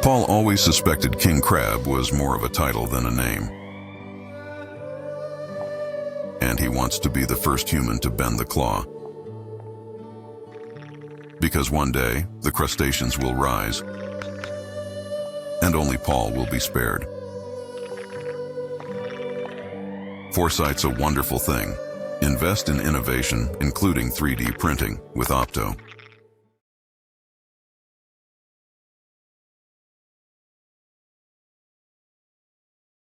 Paul always suspected King Crab was more of a title than a name. And he wants to be the first human to bend the claw. Because one day, the crustaceans will rise, and only Paul will be spared. Foresight's a wonderful thing. Invest in innovation, including 3D printing, with Opto.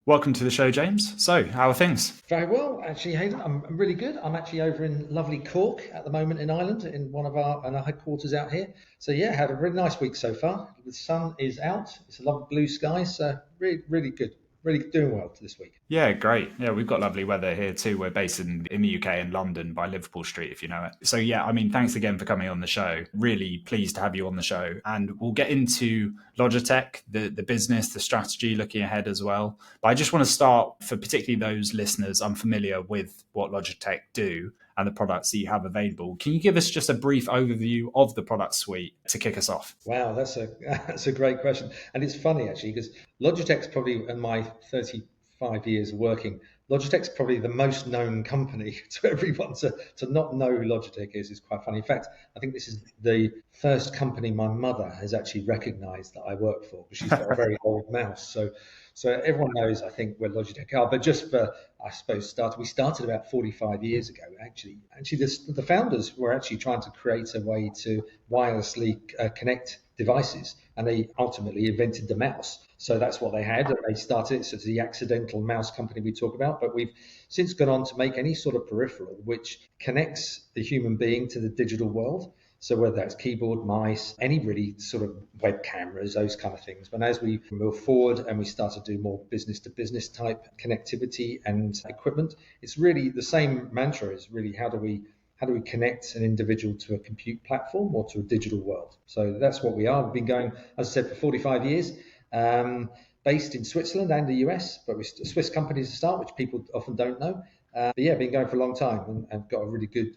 Welcome to the show, James. So, how are things? Very well, actually, Hayden. I'm really good. I'm actually over in lovely Cork at the moment in Ireland, in one of our headquarters out here. So yeah, had a really nice week so far. The sun is out. It's a lovely blue sky. So really, really good. Really doing well this week. Yeah, great. Yeah, we've got lovely weather here too. We're based in the UK in London by Liverpool Street, if you know it. So yeah, I mean, thanks again for coming on the show. Really pleased to have you on the show. And we'll get into Logitech, the business, the strategy looking ahead as well. But I just want to start, for particularly those listeners unfamiliar with what Logitech do and the products that you have available. Can you give us just a brief overview of the product suite to kick us off? Wow, that's a great question. And it's funny actually, because Logitech's probably, in my 35 years of working, Logitech's probably the most known company to everyone. To not know who Logitech is quite funny. In fact, I think this is the first company my mother has actually recognized that I work for, because she's got a very old mouse. So everyone knows, I think, where Logitech are. But just for, I suppose, we started about 45 years ago, actually. Actually, the founders were actually trying to create a way to wirelessly connect devices, and they ultimately invented the mouse. So that's what they had. They started it. So it's the accidental mouse company we talk about. But we've since gone on to make any sort of peripheral which connects the human being to the digital world. So whether that's keyboard, mice, any really sort of web cameras, those kind of things. But as we move forward and we start to do more business to business type connectivity and equipment, it's really the same mantra is really how do we connect an individual to a compute platform or to a digital world? So that's what we are. We've been going, as I said, for 45 years, based in Switzerland and the US, but we're Swiss companies to start, which people often don't know. But yeah, been going for a long time and got a really good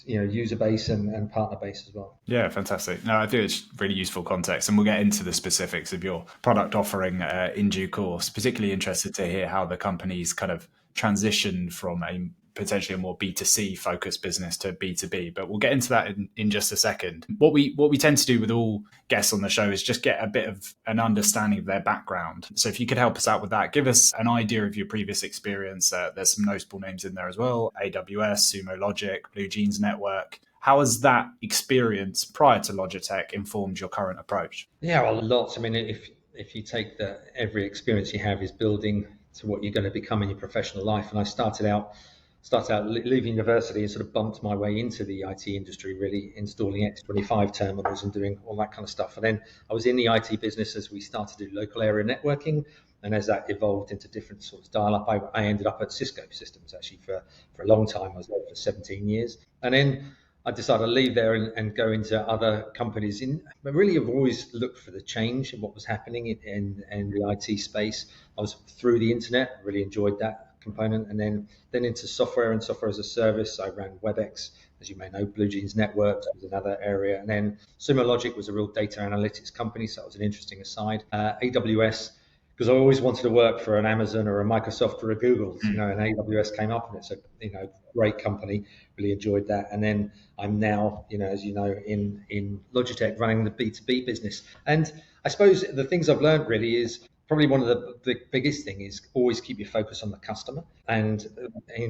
user base and partner base as well. Yeah, fantastic. No, I think it's really useful context, and we'll get into the specifics of your product offering in due course. Particularly interested to hear how the company's kind of transitioned from a potentially a more B2C focused business to B2B, but we'll get into that in just a second. What we tend to do with all guests on the show is just get a bit of an understanding of their background. So if you could help us out with that, give us an idea of your previous experience. There's some notable names in there as well: AWS, Sumo Logic, Blue Jeans Network. How has that experience prior to Logitech informed your current approach? Yeah, well, lots. I mean, if you take every experience you have is building to what you're going to become in your professional life. And I started out leaving university and sort of bumped my way into the IT industry, really installing X25 terminals and doing all that kind of stuff. And then I was in the IT business as we started to do local area networking. And as that evolved into different sorts of dial-up, I ended up at Cisco Systems actually for a long time. I was there for 17 years. And then I decided to leave there and go into other companies. But really, I've always looked for the change in what was happening in the IT space. I was through the internet, really enjoyed that component, and then into software and software as a service. I ran WebEx, as you may know. Blue Jeans Network was another area, and then Sumo Logic was a real data analytics company, so that was an interesting aside. AWS, because I always wanted to work for an Amazon or a Microsoft or a Google, and AWS came up, and it's a great company. Really enjoyed that, and then I'm now, as you know, in Logitech running the B2B business. And I suppose the things I've learned really is probably one of the biggest thing is always keep your focus on the customer. And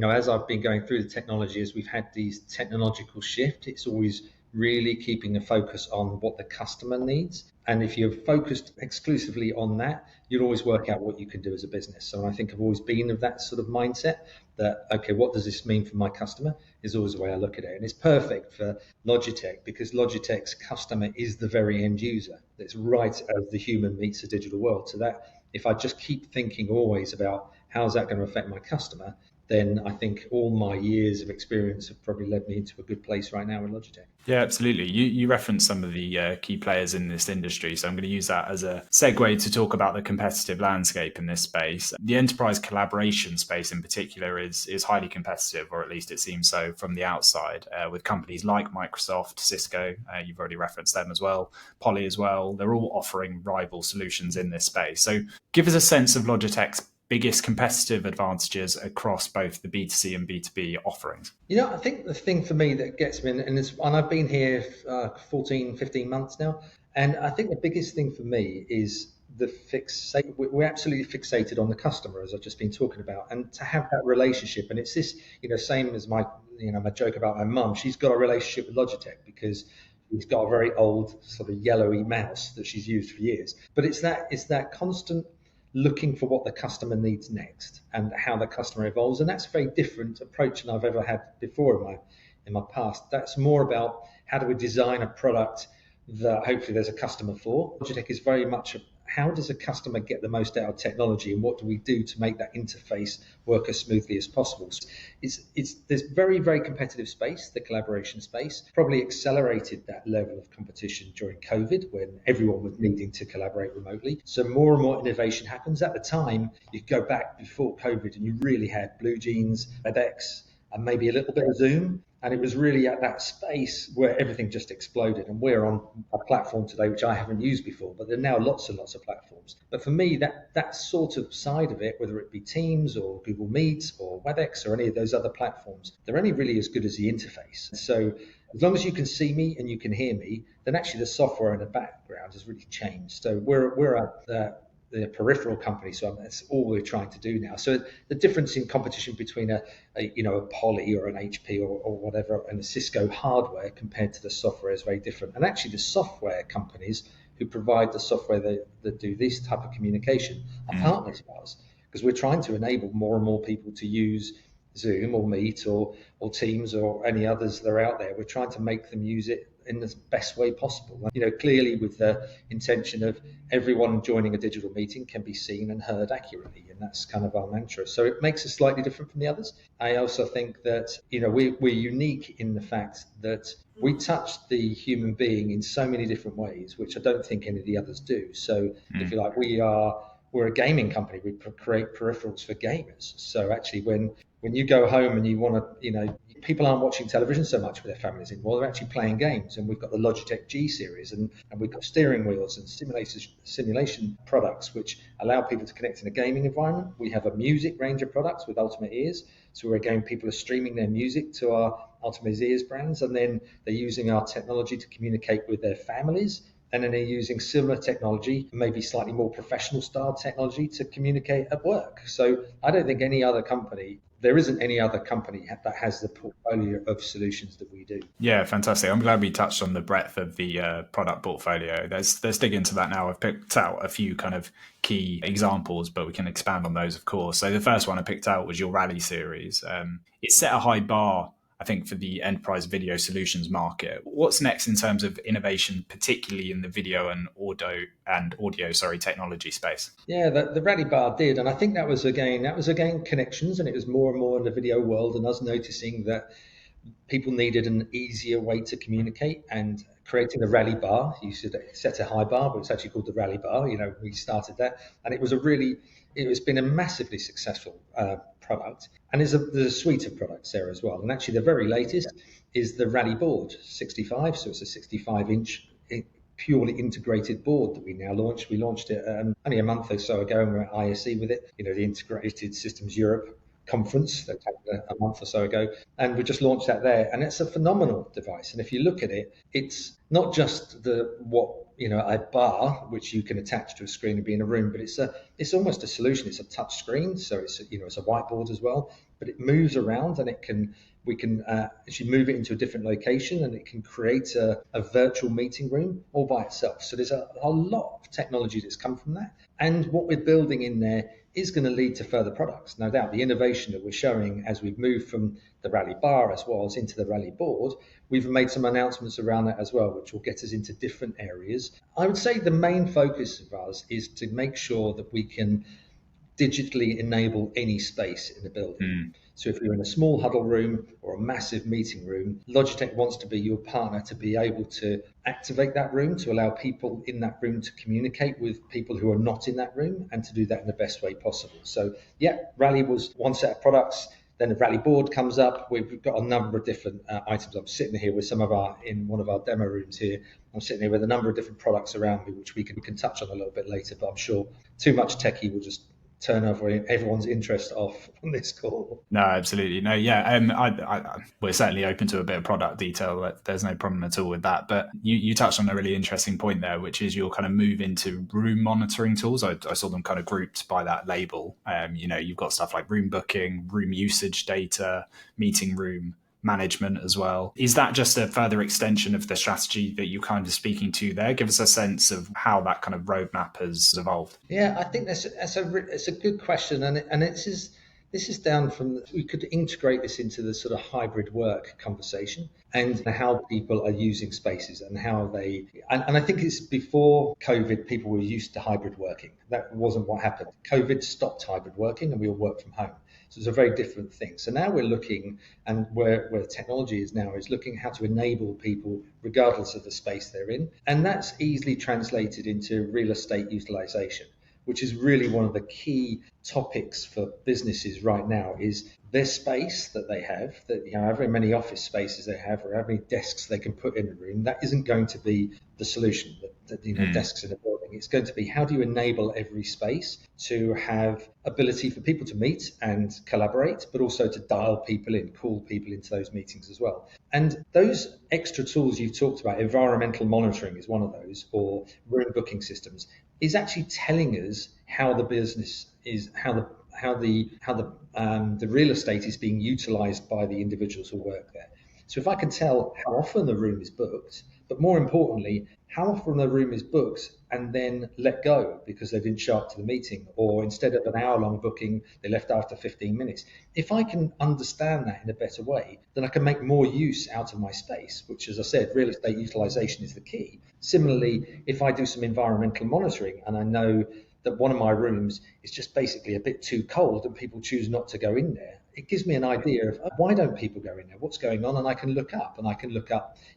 as I've been going through the technology, as we've had these technological shift, it's always really keeping a focus on what the customer needs. And if you're focused exclusively on that, you'll always work out what you can do as a business. So I think I've always been of that sort of mindset that, okay, what does this mean for my customer is always the way I look at it. And it's perfect for Logitech because Logitech's customer is the very end user. That's right as the human meets the digital world. So that if I just keep thinking always about how's that going to affect my customer, then I think all my years of experience have probably led me into a good place right now in Logitech. Yeah, absolutely. You referenced some of the key players in this industry, so I'm going to use that as a segue to talk about the competitive landscape in this space. The enterprise collaboration space in particular is highly competitive, or at least it seems so from the outside, with companies like Microsoft, Cisco, you've already referenced them as well, Poly as well. They're all offering rival solutions in this space. So give us a sense of Logitech's biggest competitive advantages across both the B2C and B2B offerings. I think the thing for me that gets me, and I've been here 14, 15 months now, and I think the biggest thing for me is we're absolutely fixated on the customer, as I've just been talking about, and to have that relationship. And it's this, same as my joke about my mum. She's got a relationship with Logitech because she's got a very old sort of yellowy mouse that she's used for years. But it's that constant looking for what the customer needs next and how the customer evolves. And that's a very different approach than I've ever had before in my past. That's more about how do we design a product that hopefully there's a customer for. Logitech is very much how does a customer get the most out of technology, and what do we do to make that interface work as smoothly as possible? So there's very, very competitive space, the collaboration space, probably accelerated that level of competition during COVID when everyone was needing to collaborate remotely. So more and more innovation happens. At the time, you go back before COVID and you really had Blue Jeans, WebEx, and maybe a little bit of Zoom. And it was really at that space where everything just exploded. And we're on a platform today, which I haven't used before, but there are now lots and lots of platforms. But for me, that sort of side of it, whether it be Teams or Google Meet or WebEx or any of those other platforms, they're only really as good as the interface. So as long as you can see me and you can hear me, then actually the software in the background has really changed. So we're at the peripheral company, so that's all we're trying to do now. So the difference in competition between a Poly or an HP or whatever and a Cisco hardware compared to the software is very different. And actually the software companies who provide the software that do this type of communication are partners of ours, because we're trying to enable more and more people to use Zoom or Meet or Teams or any others that are out there. We're trying to make them use it in the best way possible. Clearly with the intention of everyone joining a digital meeting can be seen and heard accurately, and that's kind of our mantra. So it makes us slightly different from the others. I also think that we're unique in the fact that we touch the human being in so many different ways, which I don't think any of the others do. So if you like, we're a gaming company. We create peripherals for gamers. So actually when you go home and you want to, people aren't watching television so much with their families anymore. They're actually playing games. And we've got the Logitech G series and we've got steering wheels and simulation products which allow people to connect in a gaming environment. We have a music range of products with Ultimate Ears. So again, people are streaming their music to our Ultimate Ears brands, and then they're using our technology to communicate with their families. And then they're using similar technology, maybe slightly more professional style technology, to communicate at work. So I don't think there isn't any other company that has the portfolio of solutions that we do. Yeah, fantastic. I'm glad we touched on the breadth of the product portfolio. Let's dig into that now. I've picked out a few kind of key examples, but we can expand on those, of course. So the first one I picked out was your Rally series. It set a high bar, I think, for the enterprise video solutions market. What's next in terms of innovation, particularly in the video and audio technology space? Yeah, the Rally Bar did, and I think that was again connections, and it was more and more in the video world, and us noticing that people needed an easier way to communicate, and creating the Rally Bar. You should set a high bar, but it's actually called the Rally Bar. We started that, and it's been a massively successful product. And there's a suite of products there as well. And actually the very latest is the Rally Board 65. So it's a 65-inch purely integrated board that we now launched. We launched it only a month or so ago, and we're at ISE with it, the Integrated Systems Europe conference that happened a month or so ago, and we just launched that there, and it's a phenomenal device. And if you look at it, it's not just a bar which you can attach to a screen and be in a room, but it's almost a solution. It's a touch screen, so it's a whiteboard as well, but it moves around, and we can actually move it into a different location, and it can create a virtual meeting room all by itself. So there's a lot of technology that's come from that, and what we're building in there is going to lead to further products. No doubt the innovation that we're showing as we've moved from the Rally Bar as well as into the Rally Board, we've made some announcements around that as well, which will get us into different areas. I would say the main focus of ours is to make sure that we can digitally enable any space in the building. So if you're in a small huddle room or a massive meeting room, Logitech wants to be your partner to be able to activate that room, to allow people in that room to communicate with people who are not in that room, and to do that in the best way possible. So yeah, Rally was one set of products. Then the Rally board comes up. We've got a number of different items. I'm sitting here with in one of our demo rooms here. I'm sitting here with a number of different products around me, which we can touch on a little bit later, but I'm sure too much techie will just turn everyone's interest off on this call. No, absolutely. No, yeah. We're certainly open to a bit of product detail. There's no problem at all with that. But you touched on a really interesting point there, which is your kind of move into room monitoring tools. I saw them kind of grouped by that label. You've got stuff like room booking, room usage data, meeting room management as well. Is that just a further extension of the strategy that you're kind of speaking to there? Give us a sense of how that kind of roadmap has evolved. Yeah, I think it's a good question, and this is down from, we could integrate this into the sort of hybrid work conversation and how people are using spaces and how and I think it's before COVID, people were used to hybrid working. That wasn't what happened. COVID stopped hybrid working and we all work from home. So it's a very different thing. So now we're looking, and where technology is now, is looking how to enable people regardless of the space they're in. And that's easily translated into real estate utilization, which is really one of the key topics for businesses right now, is their space that they have, that however many office spaces they have or how many desks they can put in a room, that isn't going to be the solution, desks in a building. It's going to be, how do you enable every space to have ability for people to meet and collaborate, but also to dial people in, call people into those meetings as well. And those extra tools you've talked about, environmental monitoring is one of those, or room booking systems, is actually telling us how the business is, how the real estate is being utilized by the individuals who work there. So if I can tell how often the room is booked, but more importantly, how often the room is booked and then let go because they didn't show up to the meeting, or instead of an hour-long booking, they left after 15 minutes. If I can understand that in a better way, then I can make more use out of my space, which, as I said, real estate utilization is the key. Similarly, if I do some environmental monitoring and I know that one of my rooms is just basically a bit too cold and people choose not to go in there, it gives me an idea of why don't people go in there, what's going on, and I can look up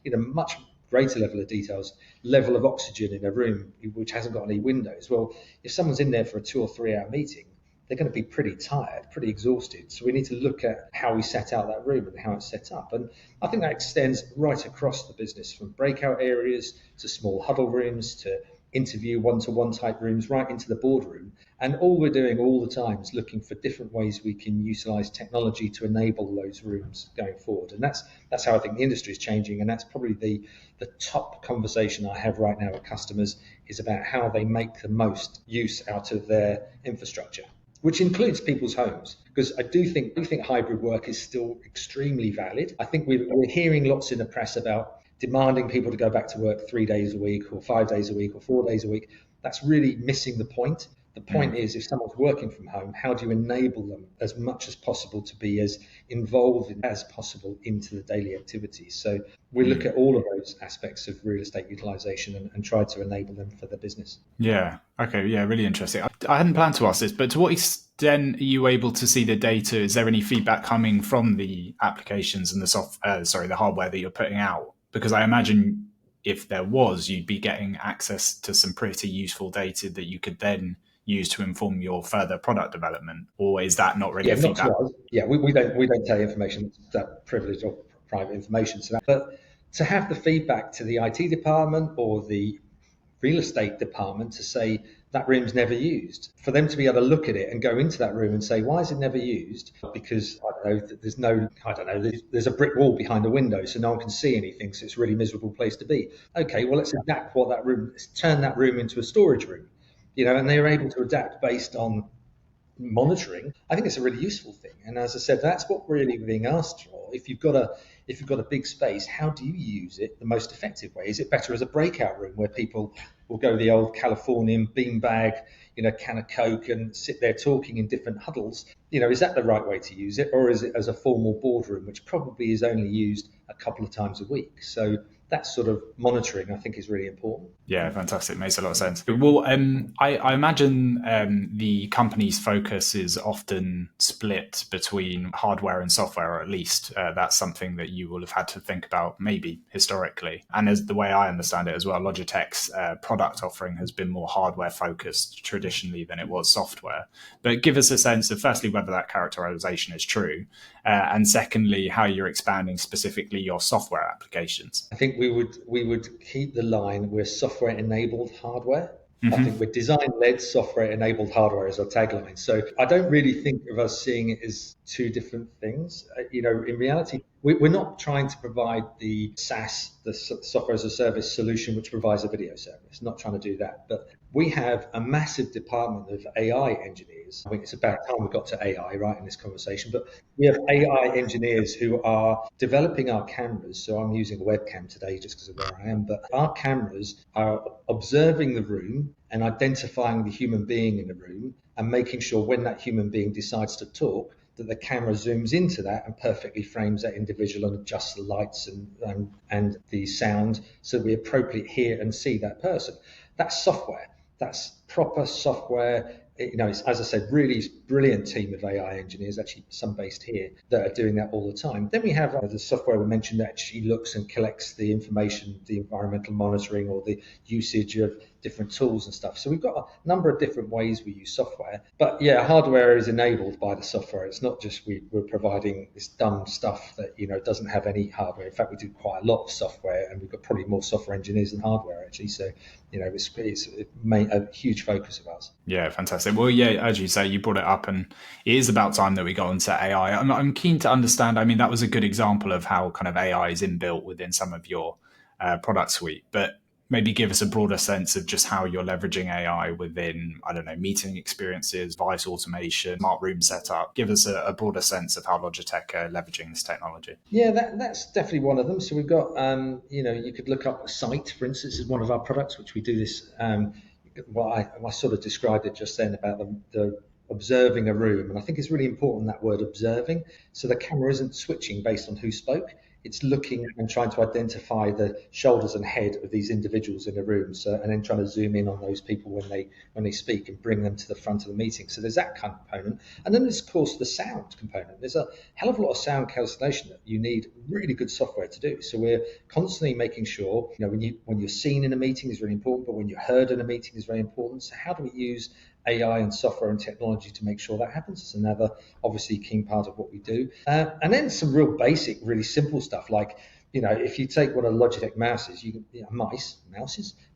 much greater level of details, level of oxygen in a room which hasn't got any windows. Well, if someone's in there for a 2 or 3 hour meeting, they're going to be pretty tired, pretty exhausted. So we need to look at how we set out that room and how it's set up. And I think that extends right across the business, from breakout areas to small huddle rooms to interview one-to-one type rooms, right into the boardroom. And all we're doing all the time is looking for different ways we can utilize technology to enable those rooms going forward. And that's how I think the industry is changing. And that's probably the top conversation I have right now with customers, is about how they make the most use out of their infrastructure, which includes people's homes. Because I do think hybrid work is still extremely valid. I think we're hearing lots in the press about demanding people to go back to work 3 days a week or 5 days a week or 4 days a week. That's really missing the point. The point is, if someone's working from home, how do you enable them as much as possible to be as involved as possible into the daily activities? So we look at all of those aspects of real estate utilization and try to enable them for the business. Yeah. Okay. Yeah. Really interesting. I hadn't planned to ask this, but to what extent are you able to see the data? Is there any feedback coming from the applications and the hardware that you're putting out? Because I imagine if there was, you'd be getting access to some pretty useful data that you could then use to inform your further product development. Or is that not really a feedback? We don't tell you information that privileged or private information. But to have the feedback to the IT department or the real estate department to say that room's never used, for them to be able to look at it and go into that room and say, why is it never used? Because there's a brick wall behind the window, so no one can see anything, so it's a really miserable place to be. Okay, well, let's adapt let's turn that room into a storage room, and they are able to adapt based on monitoring. I think it's a really useful thing. And as I said, that's what we're really being asked for. If you've got a big space, how do you use it the most effective way? Is it better as a breakout room where people will go the old Californian beanbag, can of Coke and sit there talking in different huddles? Is that the right way to use it? Or is it as a formal boardroom, which probably is only used a couple of times a week? So that sort of monitoring, I think, is really important. Yeah, fantastic. Makes a lot of sense. Well, I imagine the company's focus is often split between hardware and software, or at least that's something that you will have had to think about maybe historically. And as the way I understand it as well, Logitech's product offering has been more hardware focused traditionally than it was software. But give us a sense of, firstly, whether that characterization is true, and secondly, how you're expanding specifically your software applications. I think we would keep the line, we're software-enabled hardware. I think we're design-led software-enabled hardware as our tagline. So I don't really think of us seeing it as two different things. In reality, we're not trying to provide the SaaS, the software as a service solution, which provides a video service. Not trying to do that. But we have a massive department of AI engineers. I think it's about time we got to AI, right, in this conversation. But we have AI engineers who are developing our cameras. So I'm using a webcam today just because of where I am. But our cameras are observing the room and identifying the human being in the room and making sure when that human being decides to talk, that the camera zooms into that and perfectly frames that individual and adjusts the lights and the sound so we appropriately hear and see that person. That's software. That's proper software. It's, as I said, really brilliant team of AI engineers, actually some based here, that are doing that all the time. Then we have the software we mentioned that actually looks and collects the information, the environmental monitoring or the usage of different tools and stuff. So we've got a number of different ways we use software. But yeah, hardware is enabled by the software. It's not just we're providing this dumb stuff that doesn't have any hardware. In fact, we do quite a lot of software, and we've got probably more software engineers than hardware actually. So it's a huge focus of ours. Yeah, fantastic. Well, yeah, as you say, you brought it up, and it is about time that we got into AI. I'm keen to understand. I mean, that was a good example of how kind of AI is inbuilt within some of your product suite, but maybe give us a broader sense of just how you're leveraging AI within, I don't know, meeting experiences, device automation, smart room setup. Give us a broader sense of how Logitech are leveraging this technology. Yeah, that's definitely one of them. So we've got, you could look up Sight, for instance, is one of our products, which we do this. I sort of described it just then about the observing a room. And I think it's really important, that word observing. So the camera isn't switching based on who spoke. It's looking and trying to identify the shoulders and head of these individuals in a room. So, and then trying to zoom in on those people when they speak and bring them to the front of the meeting. So there's that kind of component. And then there's, of course, the sound component. There's a hell of a lot of sound cancellation that you need really good software to do. So we're constantly making sure, when you're seen in a meeting is really important, but when you're heard in a meeting is very important. So how do we use AI and software and technology to make sure that happens? It's another obviously key part of what we do. And then some real basic, really simple stuff like, if you take one of the Logitech mouses,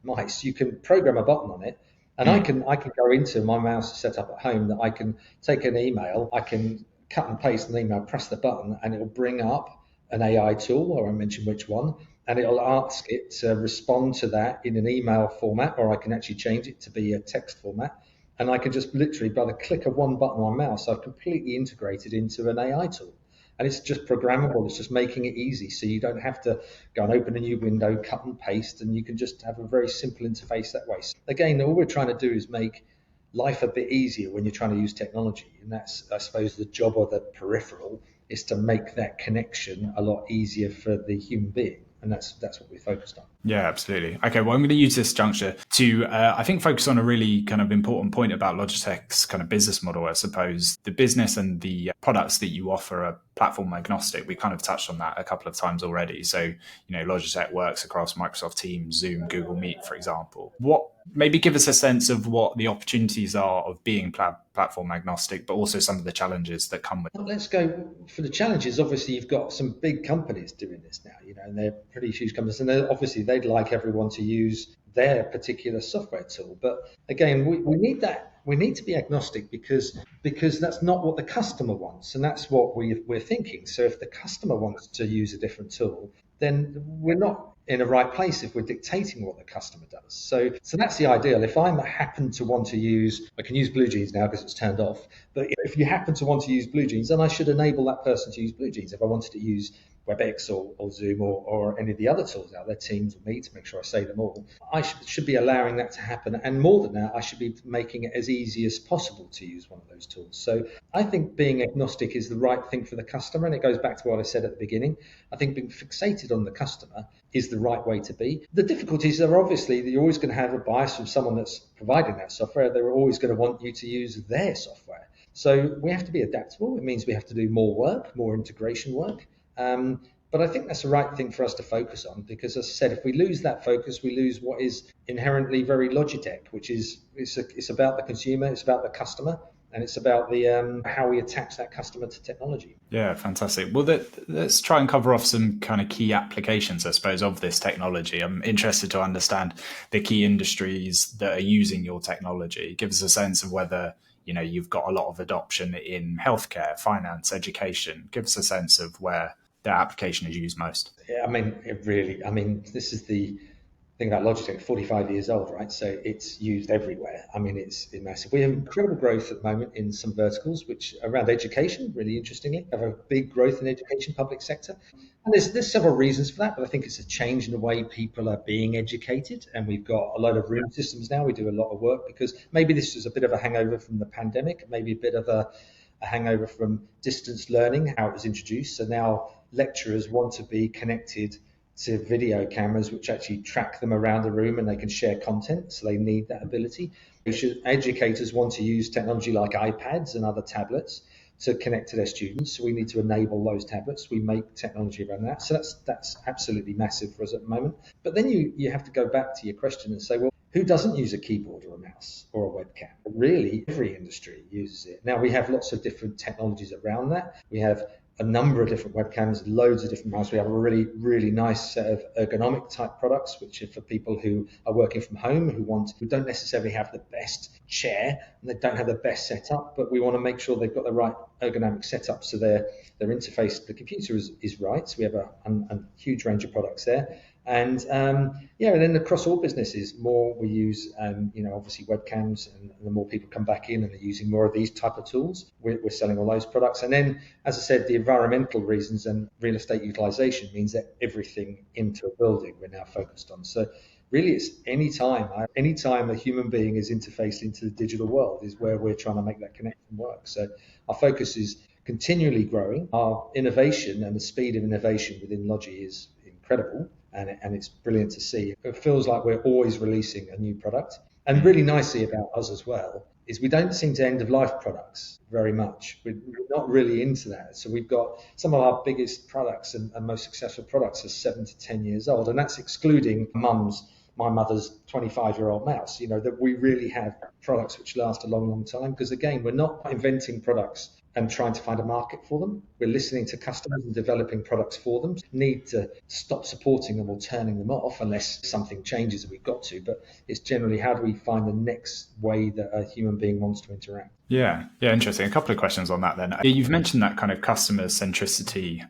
mice, you can program a button on it. And I can go into my mouse set up at home that I can take an email, I can cut and paste an email, press the button, and it'll bring up an AI tool, or I mention which one, and it'll ask it to respond to that in an email format, or I can actually change it to be a text format. And I can just literally, by the click of one button on my mouse, I've completely integrated into an AI tool. And it's just programmable. It's just making it easy. So you don't have to go and open a new window, cut and paste, and you can just have a very simple interface that way. So again, all we're trying to do is make life a bit easier when you're trying to use technology. And that's, I suppose, the job of the peripheral is to make that connection a lot easier for the human being. And that's what we're focused on. Yeah, absolutely. Okay, well, I'm going to use this juncture to, I think, focus on a really kind of important point about Logitech's kind of business model. I suppose the business and the products that you offer are platform agnostic. We kind of touched on that a couple of times already. So, Logitech works across Microsoft Teams, Zoom, Google Meet, for example. Maybe give us a sense of what the opportunities are of being platform agnostic, but also some of the challenges that come with it. Well, let's go for the challenges. Obviously, you've got some big companies doing this now, and they're pretty huge companies, and obviously they'd like everyone to use their particular software tool. But again, we need that. We need to be agnostic because that's not what the customer wants, and that's what we're thinking. So if the customer wants to use a different tool, then we're not in a right place if we're dictating what the customer does. So that's the ideal. If I happen to want to use, I can use Blue Jeans now because it's turned off, but if you happen to want to use Blue Jeans, then I should enable that person to use Blue Jeans. If I wanted to use WebEx or Zoom or any of the other tools out there, Teams or Meet, make sure I say them all. I should be allowing that to happen. And more than that, I should be making it as easy as possible to use one of those tools. So I think being agnostic is the right thing for the customer. And it goes back to what I said at the beginning. I think being fixated on the customer is the right way to be. The difficulties are obviously that you're always going to have a bias from someone that's providing that software. They're always going to want you to use their software. So we have to be adaptable. It means we have to do more work, more integration work. But I think that's the right thing for us to focus on, because as I said, if we lose that focus, we lose what is inherently very Logitech, which is it's about the consumer, it's about the customer, and it's about the how we attach that customer to technology. Yeah, fantastic. Well, let's try and cover off some kind of key applications, I suppose, of this technology. I'm interested to understand the key industries that are using your technology. Give us a sense of whether you've got a lot of adoption in healthcare, finance, education. Give us a sense of where the application is used most. Yeah, this is the thing about Logitech, 45 years old, right? So it's used everywhere. It's massive. We have incredible growth at the moment in some verticals, which around education, really interestingly, have a big growth in education, public sector. And there's several reasons for that, but I think it's a change in the way people are being educated. And we've got a lot of room systems now. We do a lot of work because maybe this was a bit of a hangover from the pandemic, maybe a bit of a hangover from distance learning, how it was introduced. So now lecturers want to be connected to video cameras which actually track them around the room and they can share content, so they need that ability. Educators want to use technology like iPads and other tablets to connect to their students, so we need to enable those tablets. We make technology around that, so that's absolutely massive for us at the moment. But then you have to go back to your question and say, well, who doesn't use a keyboard or a mouse or a webcam? Really, every industry uses it. Now, we have lots of different technologies around that. We have a number of different webcams, loads of different mice. We have a really, really nice set of ergonomic type products, which are for people who are working from home, who don't necessarily have the best chair and they don't have the best setup, but we want to make sure they've got the right ergonomic setup so their interface to the computer is right. So we have a huge range of products there. And and then across all businesses, more we use, obviously webcams, and the more people come back in and they're using more of these type of tools, we're selling all those products. And then, as I said, the environmental reasons and real estate utilization means that everything into a building we're now focused on. So really, it's any time a human being is interfaced into the digital world is where we're trying to make that connection work. So our focus is continually growing. Our innovation and the speed of innovation within Logi is incredible. And it's brilliant to see. It feels like we're always releasing a new product. And really nicely about us as well is we don't seem to end of life products very much. We're not really into that. So we've got some of our biggest products and most successful products are 7 to 10 years old. And that's excluding my mother's 25-year-old mouse, that we really have products which last a long, long time. Because again, we're not inventing products and trying to find a market for them. We're listening to customers and developing products for them. Need to stop supporting them or turning them off unless something changes and we've got to. But it's generally, how do we find the next way that a human being wants to interact? Yeah, interesting. A couple of questions on that then. You've mentioned that kind of customer centricity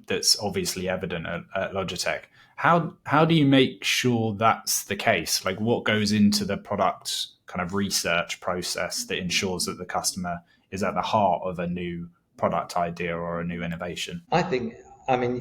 that's obviously evident at Logitech. How do you make sure that's the case? Like, what goes into the product kind of research process that ensures that the customer is at the heart of a new product idea or a new innovation? I think,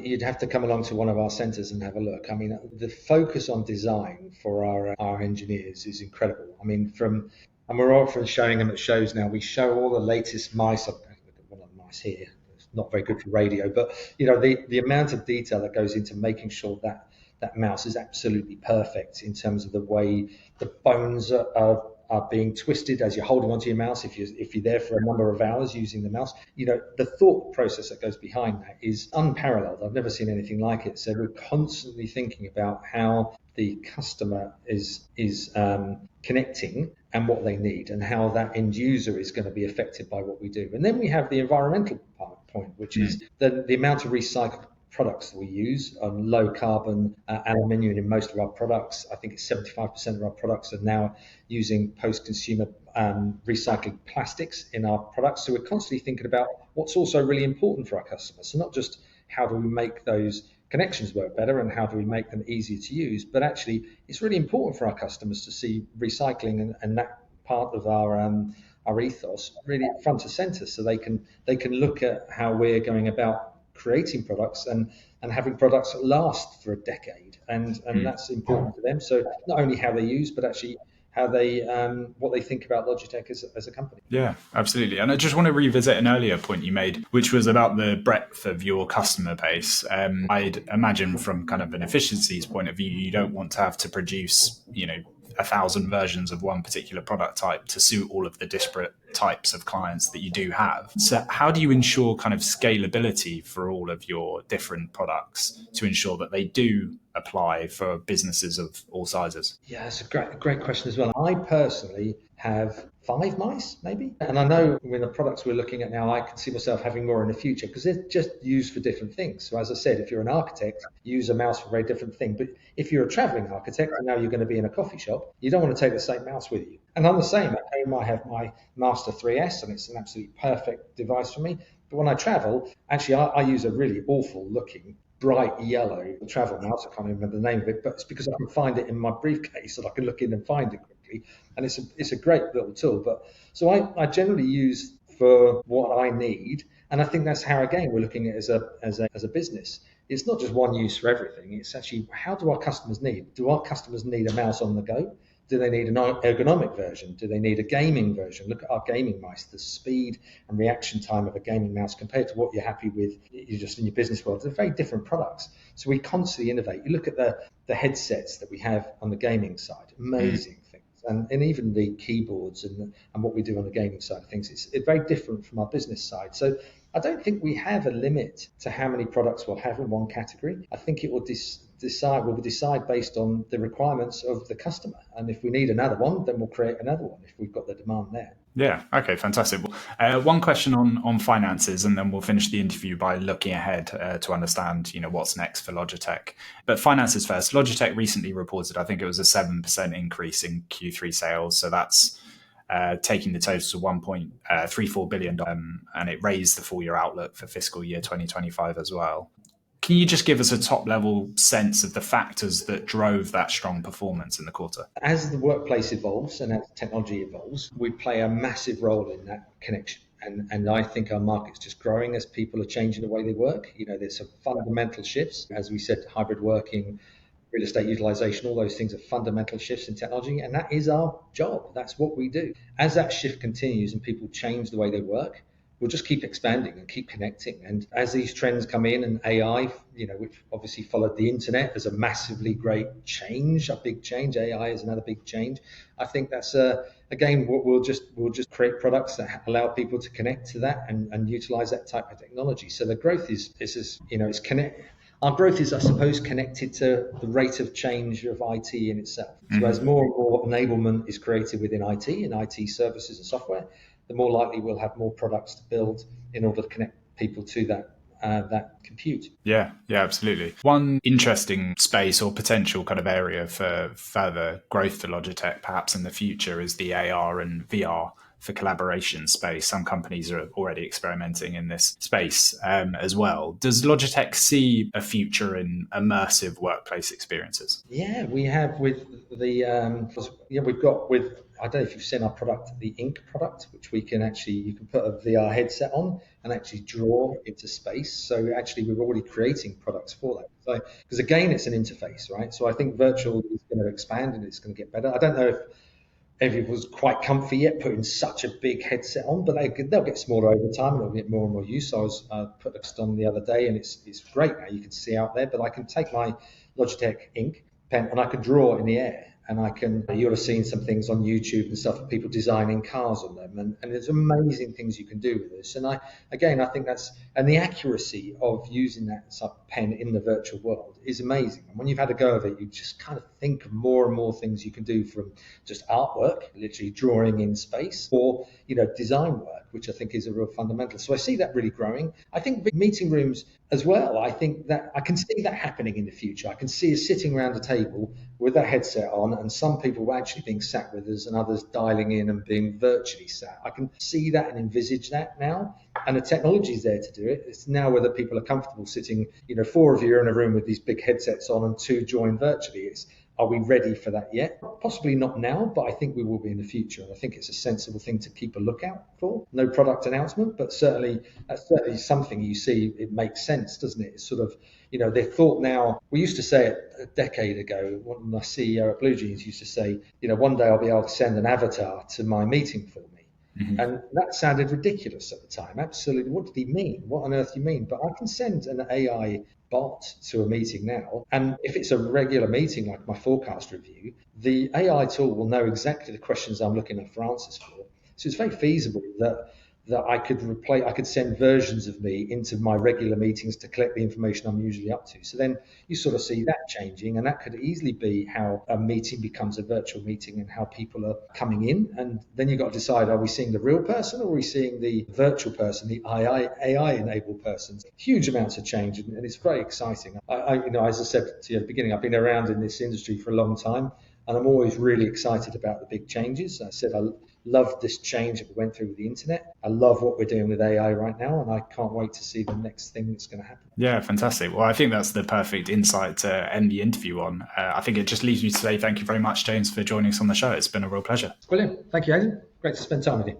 you'd have to come along to one of our centres and have a look. The focus on design for our engineers is incredible. And we're often showing them at shows now. We show all the latest mice. I've got one of the mice here. It's not very good for radio, but the amount of detail that goes into making sure that mouse is absolutely perfect in terms of the way the bones are being twisted as you're holding onto your mouse. If you're there for a number of hours using the mouse, the thought process that goes behind that is unparalleled. I've never seen anything like it. So we're constantly thinking about how the customer is connecting and what they need, and how that end user is going to be affected by what we do. And then we have the environmental point, which is the amount of recycled products that we use on low carbon aluminium in most of our products. I think it's 75% of our products are now using post-consumer recycled plastics in our products. So we're constantly thinking about what's also really important for our customers. So not just how do we make those connections work better and how do we make them easier to use, but actually it's really important for our customers to see recycling and that part of our ethos really front and center, so they can look at how we're going about creating products and having products that last for a decade. And that's important to them. So not only how they use, but actually how they what they think about Logitech as a company. Yeah, absolutely. And I just want to revisit an earlier point you made, which was about the breadth of your customer base. I'd imagine from kind of an efficiencies point of view, you don't want to have to produce, 1,000 versions of one particular product type to suit all of the disparate types of clients that you do have. So how do you ensure kind of scalability for all of your different products to ensure that they do apply for businesses of all sizes? Yeah, that's a great question as well. I personally have 5 mice, maybe. And I know with the products we're looking at now, I can see myself having more in the future because they're just used for different things. So as I said, if you're an architect, you use a mouse for a very different thing. But if you're a traveling architect and now you're going to be in a coffee shop, you don't want to take the same mouse with you. And I'm the same. At home, I have my Master 3S and it's an absolutely perfect device for me. But when I travel, actually, I use a really awful looking bright yellow travel mouse. I can't even remember the name of it, but it's because I can find it in my briefcase and I can look in and find it quickly. And it's a great little tool. But so I generally use for what I need. And I think that's how, again, we're looking at it as a business. It's not just one use for everything. It's actually, how do our customers need? Do our customers need a mouse on the go? Do they need an ergonomic version? Do they need a gaming version? Look at our gaming mice, the speed and reaction time of a gaming mouse compared to what you're happy with you're just in your business world. They're very different products. So we constantly innovate. You look at the headsets that we have on the gaming side, amazing things. And even the keyboards and what we do on the gaming side of things, it's very different from our business side. So I don't think we have a limit to how many products we'll have in one category. I think it will decide based on the requirements of the customer. And if we need another one, then we'll create another one if we've got the demand there. Yeah. Okay. Fantastic. Well, one question on finances, and then we'll finish the interview by looking ahead to understand, what's next for Logitech. But finances first. Logitech recently reported, I think it was a 7% increase in Q3 sales. So that's taking the total to 1.34 billion, and it raised the full year outlook for fiscal year 2025 as well. Can you just give us a top level sense of the factors that drove that strong performance in the quarter? As the workplace evolves and as technology evolves, we play a massive role in that connection. And I think our market's just growing as people are changing the way they work. There's some fundamental shifts. As we said, hybrid working, real estate utilization, all those things are fundamental shifts in technology. And that is our job. That's what we do. As that shift continues and people change the way they work, we'll just keep expanding and keep connecting. And as these trends come in, and AI, which obviously followed the internet as a massively great change, a big change. AI is another big change. I think that's again, we'll just create products that allow people to connect to that and utilize that type of technology. So the growth is our growth is, I suppose, connected to the rate of change of IT in itself. So as more and more enablement is created within IT and IT services and software, the more likely we'll have more products to build in order to connect people to that compute. Yeah, absolutely. One interesting space or potential kind of area for further growth for Logitech, perhaps in the future, is the AR and VR for collaboration space. Some companies are already experimenting in this space as well. Does Logitech see a future in immersive workplace experiences? Yeah, we have with we've got with, I don't know if you've seen our product, the Ink product, which you can put a VR headset on and actually draw into space. So actually we're already creating products for that. So, because again, it's an interface, right? So I think virtual is going to expand and it's going to get better. I don't know if everyone's quite comfy yet putting such a big headset on, but they'll get smaller over time and they'll get more and more use. So I was put it on the other day and it's great now. You can see out there, but I can take my Logitech Ink pen and I can draw in the air. And you'll have seen some things on YouTube and stuff of people designing cars on them. And there's amazing things you can do with this. And I think and the accuracy of using that sort of pen in the virtual world is amazing. And when you've had a go of it, you just kind of think of more and more things you can do, from just artwork, literally drawing in space, or, design work, which I think is a real fundamental. So I see that really growing. I think big meeting rooms as well. I think that I can see that happening in the future. I can see us sitting around a table with a headset on, and some people actually being sat with us and others dialing in and being virtually sat. I can see that and envisage that now. And the technology is there to do it. It's now whether people are comfortable sitting, 4 of you are in a room with these big headsets on and 2 join virtually. Are we ready for that yet? Possibly not now, but I think we will be in the future. And I think it's a sensible thing to keep a lookout for. No product announcement, but certainly that's certainly something you see. It makes sense, doesn't it? It's sort of, they're thought now. We used to say it a decade ago. My CEO at Blue Jeans used to say, one day I'll be able to send an avatar to my meeting for me. Mm-hmm. And that sounded ridiculous at the time. Absolutely. What did he mean? What on earth do you mean? But I can send an AI bot to a meeting now. And if it's a regular meeting, like my forecast review, the AI tool will know exactly the questions I'm looking at for answers for. So it's very feasible that I could send versions of me into my regular meetings to collect the information I'm usually up to. So then you sort of see that changing, and that could easily be how a meeting becomes a virtual meeting and how people are coming in. And then you've got to decide, are we seeing the real person or are we seeing the virtual person, the AI-enabled person? Huge amounts of change, and it's very exciting. As I said to you at the beginning, I've been around in this industry for a long time, and I'm always really excited about the big changes. I said I love this change that we went through with the internet. I love what we're doing with AI right now, and I can't wait to see the next thing that's going to happen. Yeah, fantastic. Well, I think that's the perfect insight to end the interview on. I think it just leaves me to say thank you very much, James, for joining us on the show. It's been a real pleasure. Brilliant. Thank you, Aidan. Great to spend time with you.